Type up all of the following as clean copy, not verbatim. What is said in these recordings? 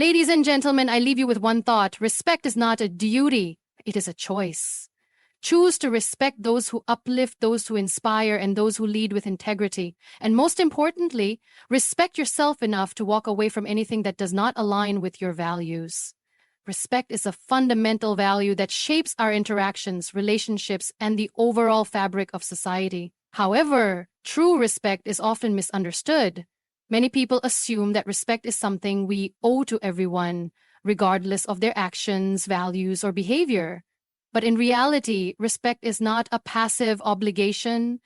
Ladies and gentlemen, I leave you with one thought. Respect is not a duty, it is a choice. Choose to respect those who uplift, those who inspire, and those who lead with integrity. And most importantly, respect yourself enough to walk away from anything that does not align with your values. Respect is a fundamental value that shapes our interactions, relationships, and the overall fabric of society. However, true respect is often misunderstood. Many people assume that respect is something we owe to everyone, regardless of their actions, values, or behavior. But in reality, respect is not a passive obligation.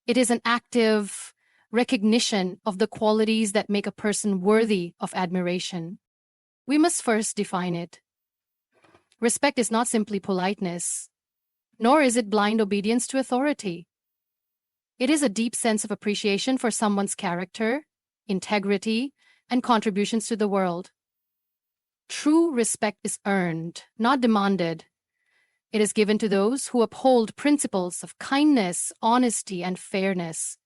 It is an active recognition of the qualities that make a person worthy of admiration. We must first define it. Respect is not simply politeness, nor is it blind obedience to authority. It is a deep sense of appreciation for someone's character, integrity, and contributions to the world. True respect is earned, not demanded. It is given to those who uphold principles of kindness, honesty, and fairness.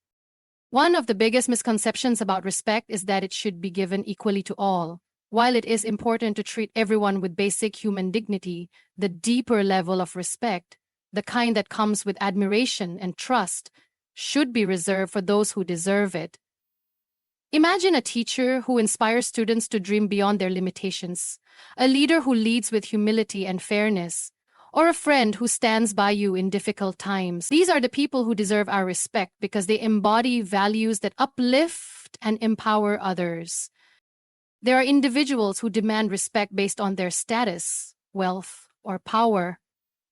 One of the biggest misconceptions about respect is that it should be given equally to all. While it is important to treat everyone with basic human dignity, the deeper level of respect, the kind that comes with admiration and trust, should be reserved for those who deserve it. Imagine a teacher who inspires students to dream beyond their limitations, a leader who leads with humility and fairness, or a friend who stands by you in difficult times. These are the people who deserve our respect because they embody values that uplift and empower others. There are individuals who demand respect based on their status, wealth, or power.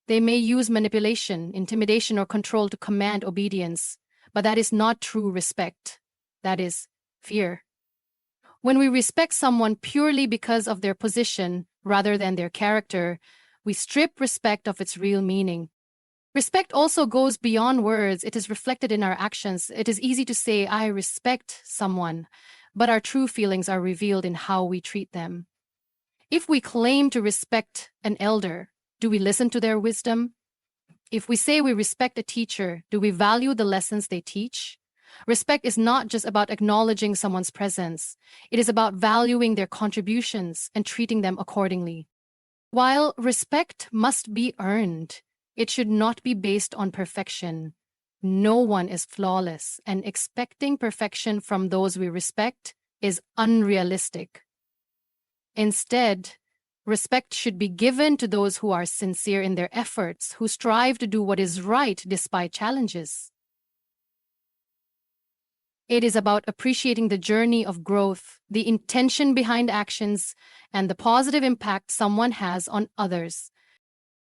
They may use manipulation, intimidation, or control to command obedience, but that is not true respect. That is fear. When we respect someone purely because of their position rather than their character, we strip respect of its real meaning. Respect also goes beyond words. It is reflected in our actions. It is easy to say, I respect someone, but our true feelings are revealed in how we treat them. If we claim to respect an elder, do we listen to their wisdom? If we say we respect a teacher, do we value the lessons they teach? Respect is not just about acknowledging someone's presence. It is about valuing their contributions and treating them accordingly. While respect must be earned, it should not be based on perfection. No one is flawless, and expecting perfection from those we respect is unrealistic. Instead, respect should be given to those who are sincere in their efforts, who strive to do what is right despite challenges. It is about appreciating the journey of growth, the intention behind actions, and the positive impact someone has on others.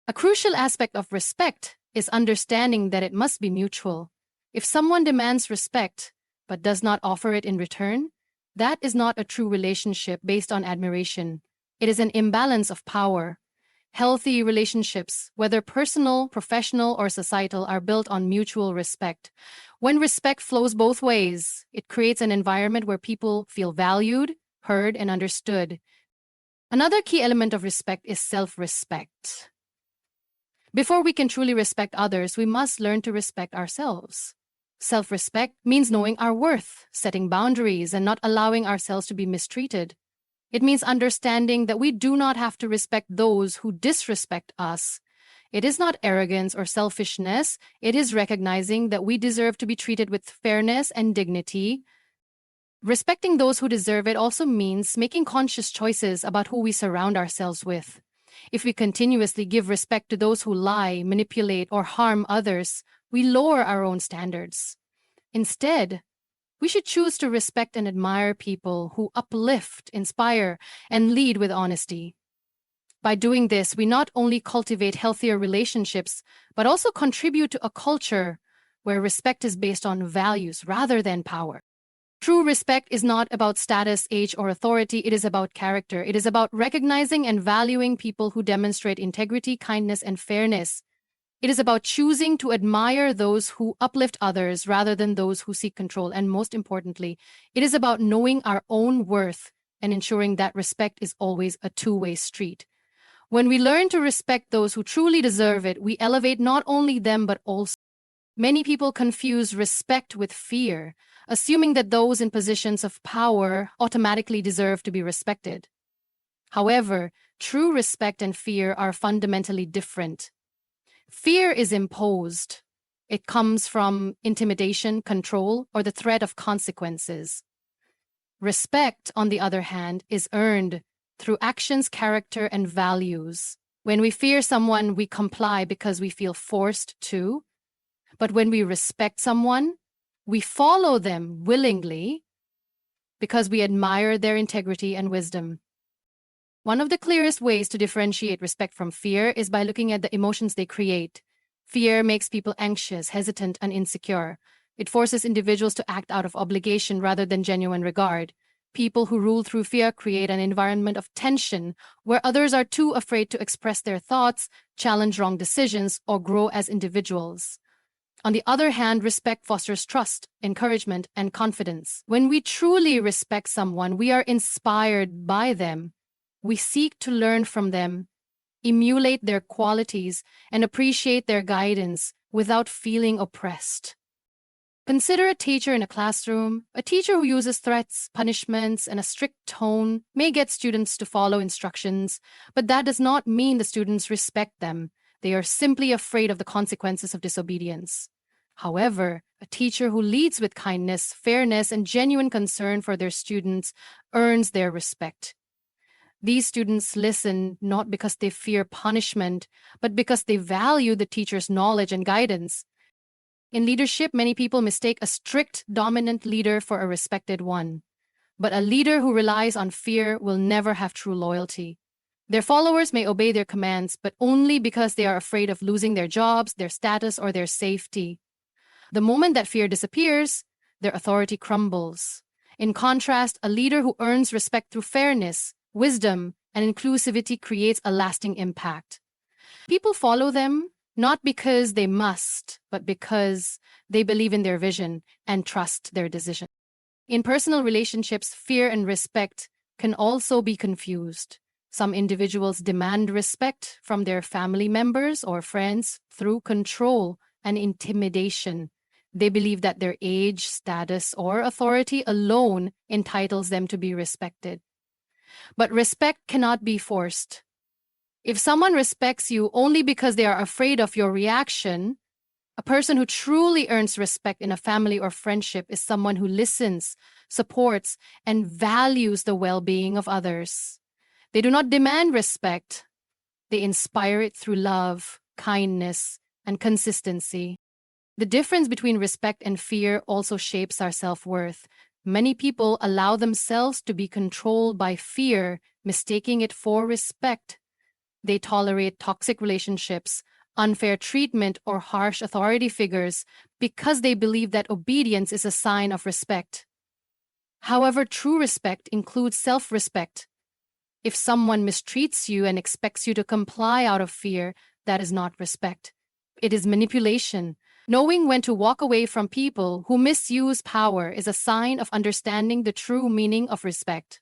A crucial aspect of respect is understanding that it must be mutual. If someone demands respect but does not offer it in return, that is not a true relationship based on admiration. It is an imbalance of power. Healthy relationships, whether personal, professional, or societal, are built on mutual respect. When respect flows both ways, it creates an environment where people feel valued, heard, and understood. Another key element of respect is self-respect. Before we can truly respect others, we must learn to respect ourselves. Self-respect means knowing our worth, setting boundaries, and not allowing ourselves to be mistreated. It means understanding that we do not have to respect those who disrespect us. It is not arrogance or selfishness. It is recognizing that we deserve to be treated with fairness and dignity. Respecting those who deserve it also means making conscious choices about who we surround ourselves with. If we continuously give respect to those who lie, manipulate, or harm others, we lower our own standards. Instead, we should choose to respect and admire people who uplift, inspire, and lead with honesty. By doing this, we not only cultivate healthier relationships, but also contribute to a culture where respect is based on values rather than power. True respect is not about status, age, or authority. It is about character. It is about recognizing and valuing people who demonstrate integrity, kindness, and fairness. It is about choosing to admire those who uplift others rather than those who seek control. And most importantly, it is about knowing our own worth and ensuring that respect is always a two-way street. When we learn to respect those who truly deserve it, we elevate not only them but also. Many people confuse respect with fear, assuming that those in positions of power automatically deserve to be respected. However, true respect and fear are fundamentally different. Fear is imposed. It comes from intimidation, control, or the threat of consequences. Respect, on the other hand, is earned through actions, character, and values. When we fear someone, we comply because we feel forced to. But when we respect someone, we follow them willingly because we admire their integrity and wisdom. One of the clearest ways to differentiate respect from fear is by looking at the emotions they create. Fear makes people anxious, hesitant, and insecure. It forces individuals to act out of obligation rather than genuine regard. People who rule through fear create an environment of tension where others are too afraid to express their thoughts, challenge wrong decisions, or grow as individuals. On the other hand, respect fosters trust, encouragement, and confidence. When we truly respect someone, we are inspired by them. We seek to learn from them, emulate their qualities, and appreciate their guidance without feeling oppressed. Consider a teacher in a classroom. A teacher who uses threats, punishments, and a strict tone may get students to follow instructions, but that does not mean the students respect them. They are simply afraid of the consequences of disobedience. However, a teacher who leads with kindness, fairness, and genuine concern for their students earns their respect. These students listen not because they fear punishment, but because they value the teacher's knowledge and guidance. In leadership, many people mistake a strict, dominant leader for a respected one. But a leader who relies on fear will never have true loyalty. Their followers may obey their commands, but only because they are afraid of losing their jobs, their status, or their safety. The moment that fear disappears, their authority crumbles. In contrast, a leader who earns respect through fairness, wisdom, and inclusivity creates a lasting impact. People follow them not because they must, but because they believe in their vision and trust their decision. In personal relationships, fear and respect can also be confused. Some individuals demand respect from their family members or friends through control and intimidation. They believe that their age, status, or authority alone entitles them to be respected. But respect cannot be forced. If someone respects you only because they are afraid of your reaction, a person who truly earns respect in a family or friendship is someone who listens, supports, and values the well-being of others. They do not demand respect. They inspire it through love, kindness, and consistency. The difference between respect and fear also shapes our self-worth. Many people allow themselves to be controlled by fear, mistaking it for respect. They tolerate toxic relationships, unfair treatment, or harsh authority figures because they believe that obedience is a sign of respect. However, true respect includes self-respect. If someone mistreats you and expects you to comply out of fear, that is not respect. It is manipulation. Knowing when to walk away from people who misuse power is a sign of understanding the true meaning of respect.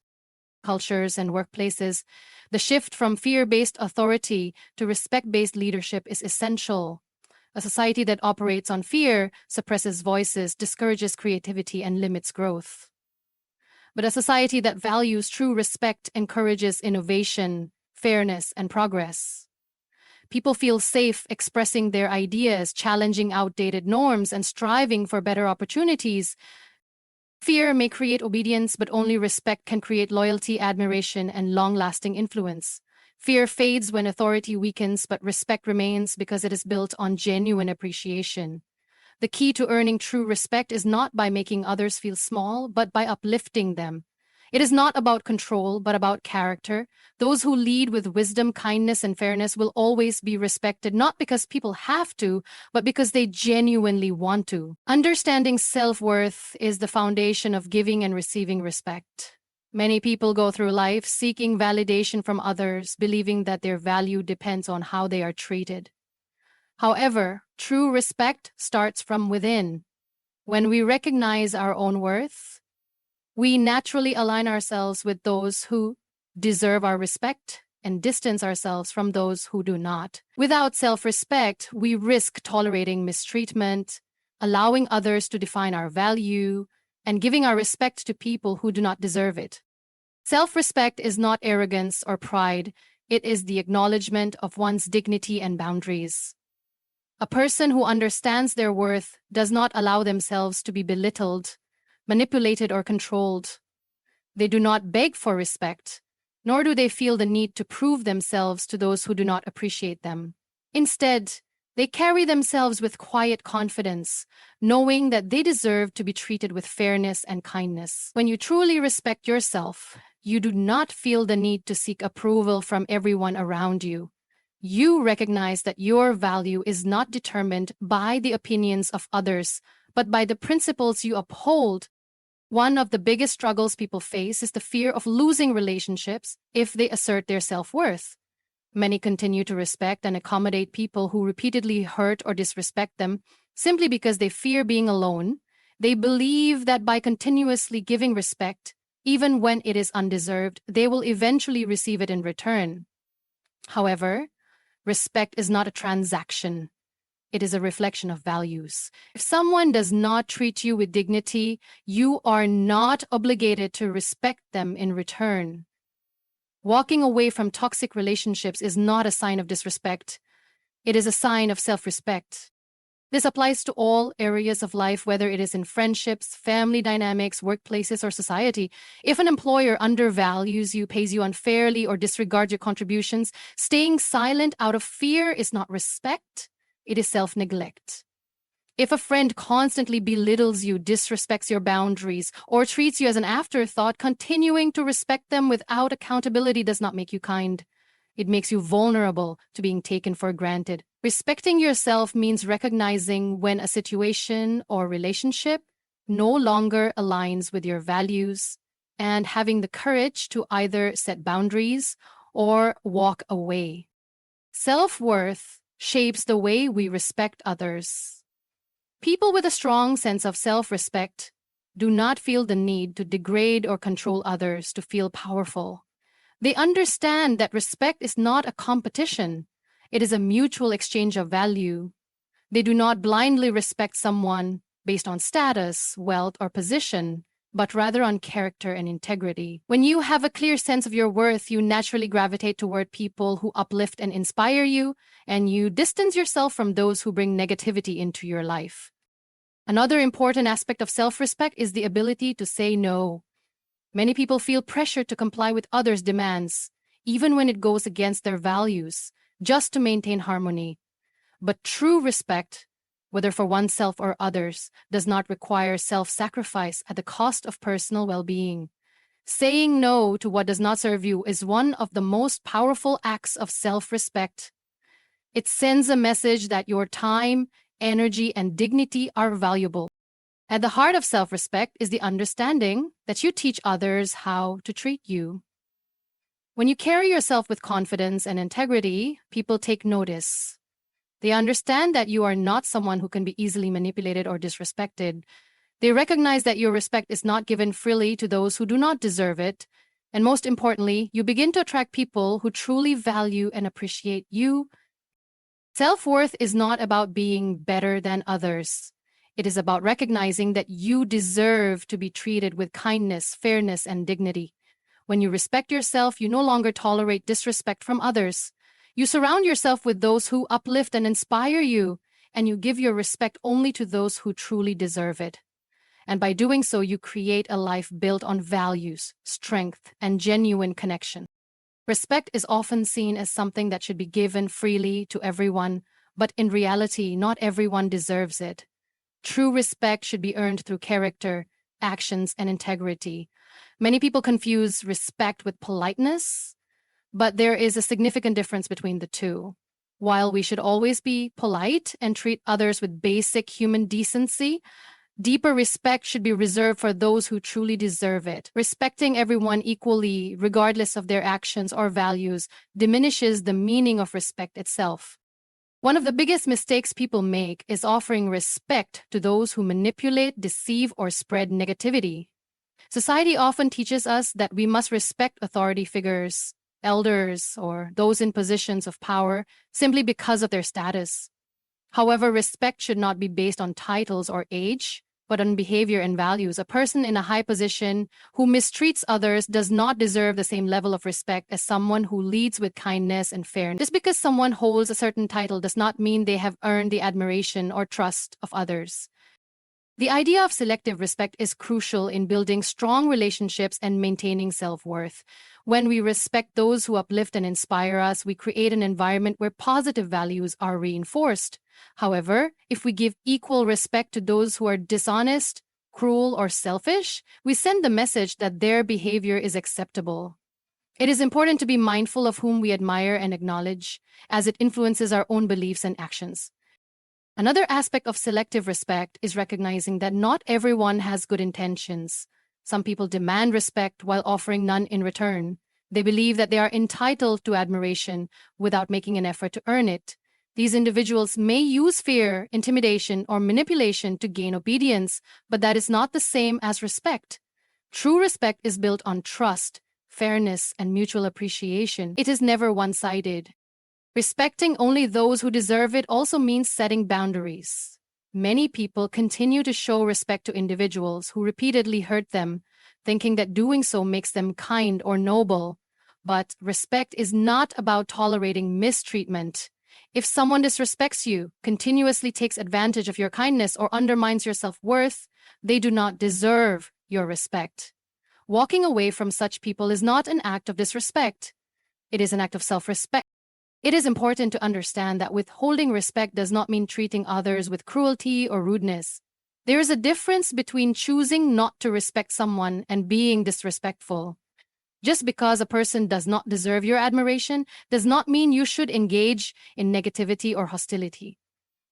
Cultures and workplaces, the shift from fear-based authority to respect-based leadership is essential. A society that operates on fear suppresses voices, discourages creativity, and limits growth. But a society that values true respect encourages innovation, fairness, and progress. People feel safe expressing their ideas, challenging outdated norms, and striving for better opportunities. Fear may create obedience, but only respect can create loyalty, admiration, and long-lasting influence. Fear fades when authority weakens, but respect remains because it is built on genuine appreciation. The key to earning true respect is not by making others feel small, but by uplifting them. It is not about control, but about character. Those who lead with wisdom, kindness, and fairness will always be respected, not because people have to, but because they genuinely want to. Understanding self-worth is the foundation of giving and receiving respect. Many people go through life seeking validation from others, believing that their value depends on how they are treated. However, true respect starts from within. When we recognize our own worth, we naturally align ourselves with those who deserve our respect and distance ourselves from those who do not. Without self-respect, we risk tolerating mistreatment, allowing others to define our value, and giving our respect to people who do not deserve it. Self-respect is not arrogance or pride. It is the acknowledgement of one's dignity and boundaries. A person who understands their worth does not allow themselves to be belittled, manipulated, or controlled. They do not beg for respect, nor do they feel the need to prove themselves to those who do not appreciate them. Instead, they carry themselves with quiet confidence, knowing that they deserve to be treated with fairness and kindness. When you truly respect yourself, you do not feel the need to seek approval from everyone around you. You recognize that your value is not determined by the opinions of others, but by the principles you uphold. One of the biggest struggles people face is the fear of losing relationships if they assert their self-worth. Many continue to respect and accommodate people who repeatedly hurt or disrespect them simply because they fear being alone. They believe that by continuously giving respect, even when it is undeserved, they will eventually receive it in return. However, respect is not a transaction. It is a reflection of values. If someone does not treat you with dignity, you are not obligated to respect them in return. Walking away from toxic relationships is not a sign of disrespect. It is a sign of self-respect. This applies to all areas of life, whether it is in friendships, family dynamics, workplaces, or society. If an employer undervalues you, pays you unfairly, or disregards your contributions, staying silent out of fear is not respect. It is self-neglect. If a friend constantly belittles you, disrespects your boundaries, or treats you as an afterthought, continuing to respect them without accountability does not make you kind. It makes you vulnerable to being taken for granted. Respecting yourself means recognizing when a situation or relationship no longer aligns with your values and having the courage to either set boundaries or walk away. Self-worth shapes the way we respect others. People with a strong sense of self-respect do not feel the need to degrade or control others to feel powerful. They understand that respect is not a competition. It is a mutual exchange of value. They do not blindly respect someone based on status, wealth, or position, but rather on character and integrity. When you have a clear sense of your worth, you naturally gravitate toward people who uplift and inspire you, and you distance yourself from those who bring negativity into your life. Another important aspect of self-respect is the ability to say no. Many people feel pressure to comply with others' demands, even when it goes against their values, just to maintain harmony. But true respect, whether for oneself or others, does not require self-sacrifice at the cost of personal well-being. Saying no to what does not serve you is one of the most powerful acts of self-respect. It sends a message that your time, energy, and dignity are valuable. At the heart of self-respect is the understanding that you teach others how to treat you. When you carry yourself with confidence and integrity, people take notice. They understand that you are not someone who can be easily manipulated or disrespected. They recognize that your respect is not given freely to those who do not deserve it. And most importantly, you begin to attract people who truly value and appreciate you. Self-worth is not about being better than others. It is about recognizing that you deserve to be treated with kindness, fairness, and dignity. When you respect yourself, you no longer tolerate disrespect from others. You surround yourself with those who uplift and inspire you, and you give your respect only to those who truly deserve it. And by doing so, you create a life built on values, strength, and genuine connection. Respect is often seen as something that should be given freely to everyone, but in reality, not everyone deserves it. True respect should be earned through character, actions, and integrity. Many people confuse respect with politeness, but there is a significant difference between the two. While we should always be polite and treat others with basic human decency, deeper respect should be reserved for those who truly deserve it. Respecting everyone equally, regardless of their actions or values, diminishes the meaning of respect itself. One of the biggest mistakes people make is offering respect to those who manipulate, deceive, or spread negativity. Society often teaches us that we must respect authority figures, elders, or those in positions of power simply because of their status. However, respect should not be based on titles or age. but on behavior and values. A person in a high position who mistreats others does not deserve the same level of respect as someone who leads with kindness and fairness. Just because someone holds a certain title does not mean they have earned the admiration or trust of others. The idea of selective respect is crucial in building strong relationships and maintaining self-worth. When we respect those who uplift and inspire us, we create an environment where positive values are reinforced. However, if we give equal respect to those who are dishonest, cruel, or selfish, we send the message that their behavior is acceptable. It is important to be mindful of whom we admire and acknowledge, as it influences our own beliefs and actions. Another aspect of selective respect is recognizing that not everyone has good intentions. Some people demand respect while offering none in return. They believe that they are entitled to admiration without making an effort to earn it. These individuals may use fear, intimidation, or manipulation to gain obedience, but that is not the same as respect. True respect is built on trust, fairness, and mutual appreciation. It is never one-sided. Respecting only those who deserve it also means setting boundaries. Many people continue to show respect to individuals who repeatedly hurt them, thinking that doing so makes them kind or noble. But respect is not about tolerating mistreatment. If someone disrespects you, continuously takes advantage of your kindness, or undermines your self-worth, they do not deserve your respect. Walking away from such people is not an act of disrespect. It is an act of self-respect. It is important to understand that withholding respect does not mean treating others with cruelty or rudeness. There is a difference between choosing not to respect someone and being disrespectful. Just because a person does not deserve your admiration does not mean you should engage in negativity or hostility.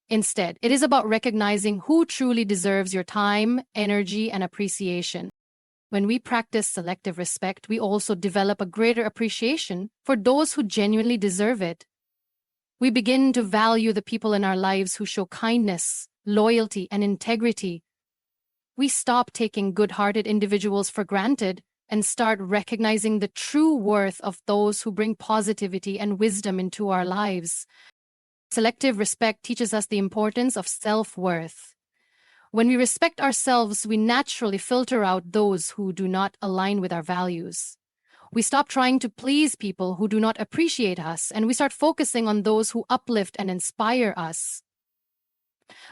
Instead, it is about recognizing who truly deserves your time, energy, and appreciation. When we practice selective respect, we also develop a greater appreciation for those who genuinely deserve it. We begin to value the people in our lives who show kindness, loyalty, and integrity. We stop taking good-hearted individuals for granted and start recognizing the true worth of those who bring positivity and wisdom into our lives. Selective respect teaches us the importance of self-worth. When we respect ourselves, we naturally filter out those who do not align with our values. We stop trying to please people who do not appreciate us, and we start focusing on those who uplift and inspire us.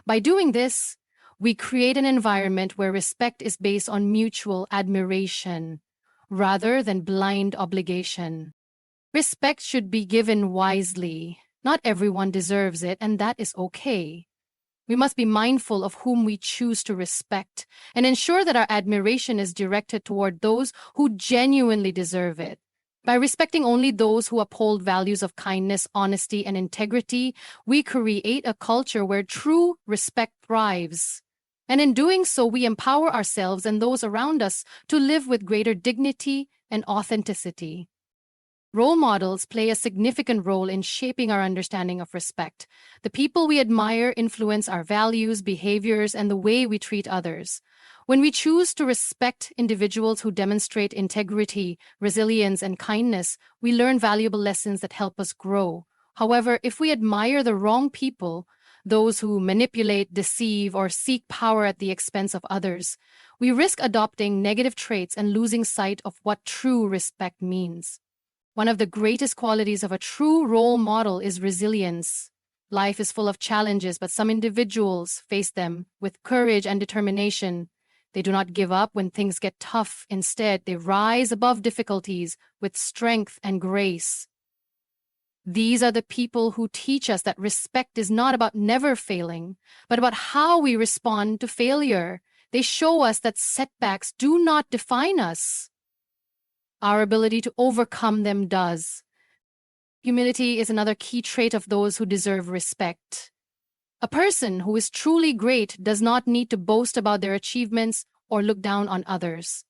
By doing this, we create an environment where respect is based on mutual admiration rather than blind obligation. Respect should be given wisely. Not everyone deserves it, and that is okay. We must be mindful of whom we choose to respect and ensure that our admiration is directed toward those who genuinely deserve it. By respecting only those who uphold values of kindness, honesty, and integrity, we create a culture where true respect thrives. And in doing so, we empower ourselves and those around us to live with greater dignity and authenticity. Role models play a significant role in shaping our understanding of respect. The people we admire influence our values, behaviors, and the way we treat others. When we choose to respect individuals who demonstrate integrity, resilience, and kindness, we learn valuable lessons that help us grow. However, if we admire the wrong people, those who manipulate, deceive, or seek power at the expense of others, we risk adopting negative traits and losing sight of what true respect means. One of the greatest qualities of a true role model is resilience. Life is full of challenges, but some individuals face them with courage and determination. They do not give up when things get tough. Instead, they rise above difficulties with strength and grace. These are the people who teach us that respect is not about never failing, but about how we respond to failure. They show us that setbacks do not define us. Our ability to overcome them does. Humility is another key trait of those who deserve respect. A person who is truly great does not need to boast about their achievements or look down on others.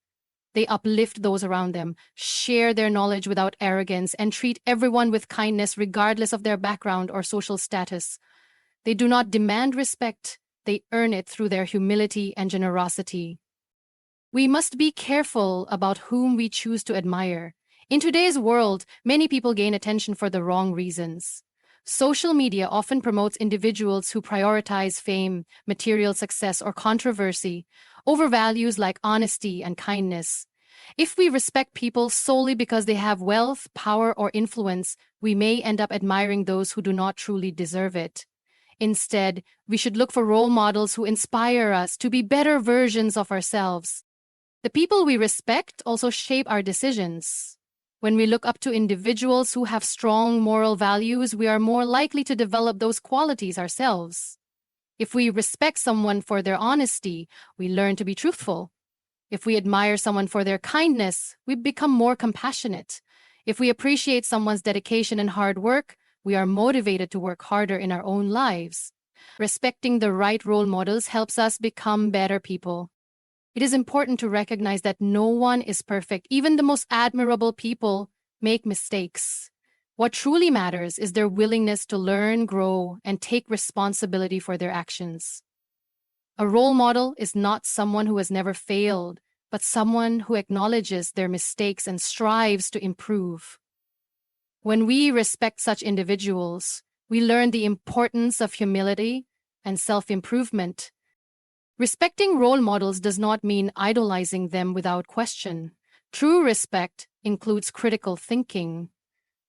They uplift those around them, share their knowledge without arrogance, and treat everyone with kindness regardless of their background or social status. They do not demand respect, they earn it through their humility and generosity. We must be careful about whom we choose to admire. In today's world, many people gain attention for the wrong reasons. Social media often promotes individuals who prioritize fame, material success, or controversy over values like honesty and kindness. If we respect people solely because they have wealth, power, or influence, we may end up admiring those who do not truly deserve it. Instead, we should look for role models who inspire us to be better versions of ourselves. The people we respect also shape our decisions. When we look up to individuals who have strong moral values, we are more likely to develop those qualities ourselves. If we respect someone for their honesty, we learn to be truthful. If we admire someone for their kindness, we become more compassionate. If we appreciate someone's dedication and hard work, we are motivated to work harder in our own lives. Respecting the right role models helps us become better people. It is important to recognize that no one is perfect. Even the most admirable people make mistakes. What truly matters is their willingness to learn, grow, and take responsibility for their actions. A role model is not someone who has never failed, but someone who acknowledges their mistakes and strives to improve. When we respect such individuals, we learn the importance of humility and self-improvement. Respecting role models does not mean idolizing them without question. True respect includes critical thinking.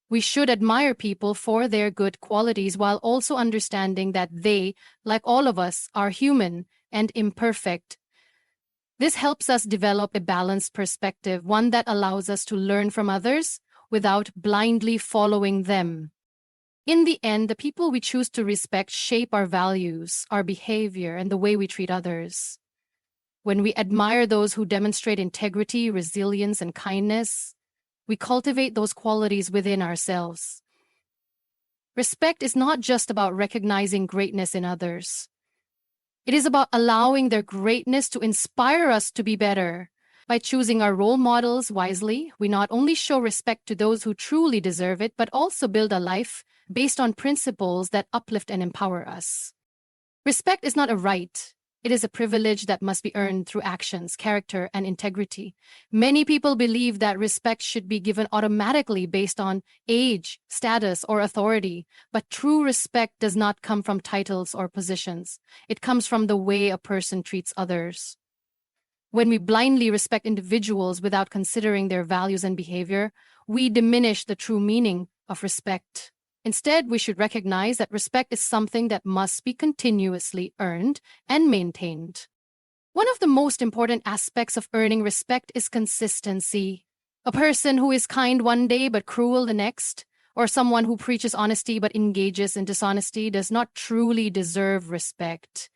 We should admire people for their good qualities while also understanding that they, like all of us, are human and imperfect. This helps us develop a balanced perspective, one that allows us to learn from others without blindly following them. In the end, the people we choose to respect shape our values, our behavior, and the way we treat others. When we admire those who demonstrate integrity, resilience, and kindness, we cultivate those qualities within ourselves. Respect is not just about recognizing greatness in others. It is about allowing their greatness to inspire us to be better. By choosing our role models wisely, we not only show respect to those who truly deserve it, but also build a life based on principles that uplift and empower us. Respect is not a right. It is a privilege that must be earned through actions, character, and integrity. Many people believe that respect should be given automatically based on age, status, or authority, but true respect does not come from titles or positions. It comes from the way a person treats others. When we blindly respect individuals without considering their values and behavior, we diminish the true meaning of respect. Instead, we should recognize that respect is something that must be continuously earned and maintained. One of the most important aspects of earning respect is consistency. A person who is kind one day but cruel the next, or someone who preaches honesty but engages in dishonesty, does not truly deserve respect.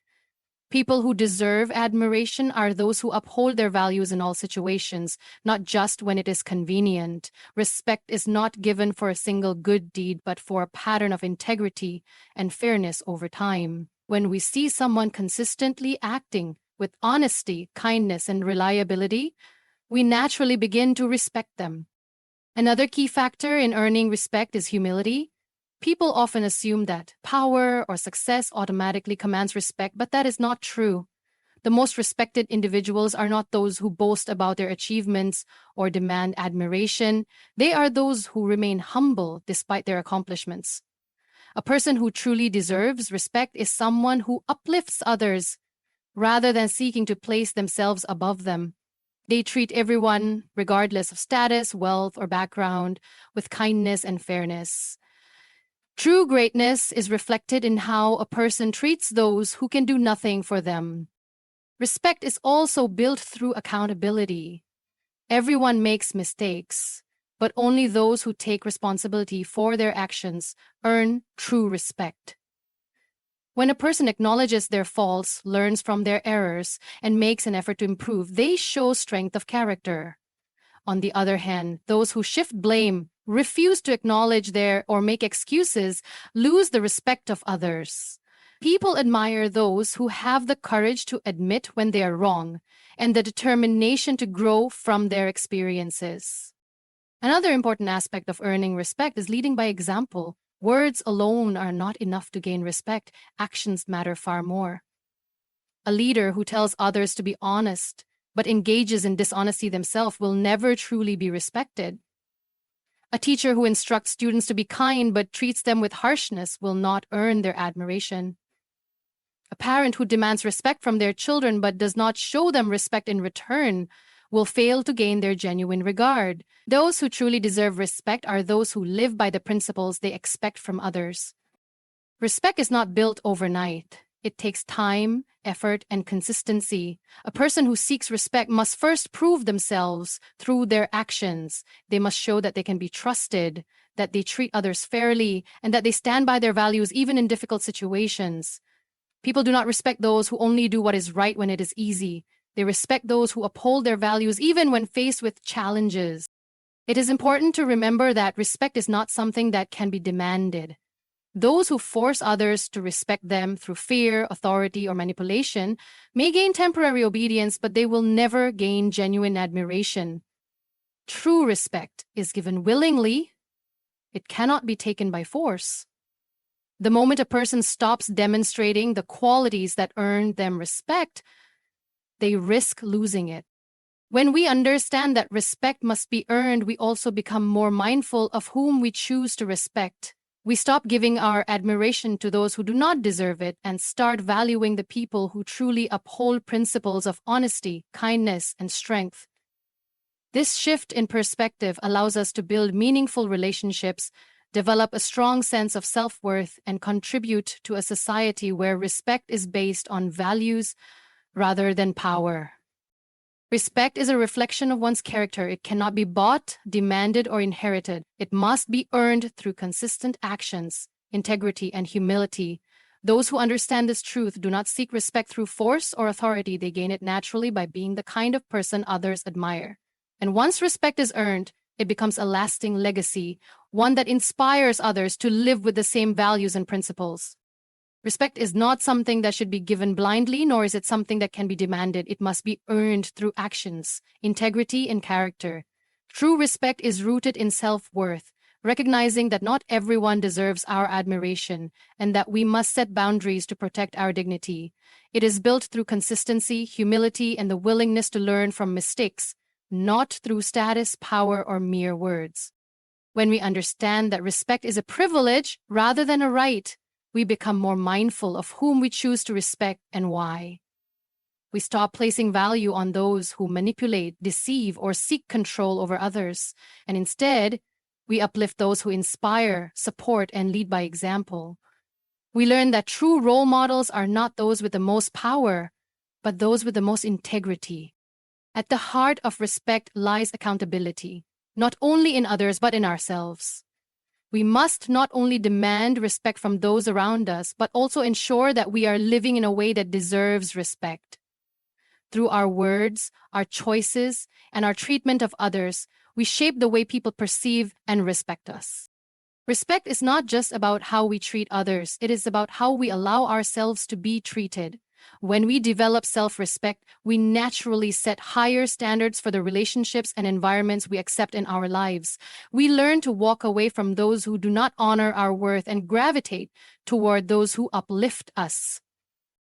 People who deserve admiration are those who uphold their values in all situations, not just when it is convenient. Respect is not given for a single good deed, but for a pattern of integrity and fairness over time. When we see someone consistently acting with honesty, kindness, and reliability, we naturally begin to respect them. Another key factor in earning respect is humility. People often assume that power or success automatically commands respect, but that is not true. The most respected individuals are not those who boast about their achievements or demand admiration. They are those who remain humble despite their accomplishments. A person who truly deserves respect is someone who uplifts others rather than seeking to place themselves above them. They treat everyone, regardless of status, wealth, or background, with kindness and fairness. True greatness is reflected in how a person treats those who can do nothing for them. Respect is also built through accountability. Everyone makes mistakes, but only those who take responsibility for their actions earn true respect. When a person acknowledges their faults, learns from their errors, and makes an effort to improve, they show strength of character. On the other hand, those who shift blame, refuse to acknowledge their or make excuses, lose the respect of others. People admire those who have the courage to admit when they are wrong and the determination to grow from their experiences. Another important aspect of earning respect is leading by example. Words alone are not enough to gain respect. Actions matter far more. A leader who tells others to be honest but engages in dishonesty themselves will never truly be respected. A teacher who instructs students to be kind but treats them with harshness will not earn their admiration. A parent who demands respect from their children but does not show them respect in return will fail to gain their genuine regard. Those who truly deserve respect are those who live by the principles they expect from others. Respect is not built overnight. It takes time, effort, and consistency. A person who seeks respect must first prove themselves through their actions. They must show that they can be trusted, that they treat others fairly, and that they stand by their values even in difficult situations. People do not respect those who only do what is right when it is easy. They respect those who uphold their values even when faced with challenges. It is important to remember that respect is not something that can be demanded. Those who force others to respect them through fear, authority, or manipulation may gain temporary obedience, but they will never gain genuine admiration. True respect is given willingly. It cannot be taken by force. The moment a person stops demonstrating the qualities that earn them respect, they risk losing it. When we understand that respect must be earned, we also become more mindful of whom we choose to respect. We stop giving our admiration to those who do not deserve it and start valuing the people who truly uphold principles of honesty, kindness, and strength. This shift in perspective allows us to build meaningful relationships, develop a strong sense of self-worth, and contribute to a society where respect is based on values rather than power. Respect is a reflection of one's character. It cannot be bought, demanded, or inherited. It must be earned through consistent actions, integrity, and humility. Those who understand this truth do not seek respect through force or authority. They gain it naturally by being the kind of person others admire. And once respect is earned, it becomes a lasting legacy, one that inspires others to live with the same values and principles. Respect is not something that should be given blindly, nor is it something that can be demanded. It must be earned through actions, integrity, and character. True respect is rooted in self-worth, recognizing that not everyone deserves our admiration and that we must set boundaries to protect our dignity. It is built through consistency, humility, and the willingness to learn from mistakes, not through status, power, or mere words. When we understand that respect is a privilege rather than a right, we become more mindful of whom we choose to respect and why. We stop placing value on those who manipulate, deceive, or seek control over others, and instead, we uplift those who inspire, support, and lead by example. We learn that true role models are not those with the most power, but those with the most integrity. At the heart of respect lies accountability, not only in others but in ourselves. We must not only demand respect from those around us, but also ensure that we are living in a way that deserves respect. Through our words, our choices, and our treatment of others, we shape the way people perceive and respect us. Respect is not just about how we treat others, it is about how we allow ourselves to be treated. When we develop self-respect, we naturally set higher standards for the relationships and environments we accept in our lives. We learn to walk away from those who do not honor our worth and gravitate toward those who uplift us.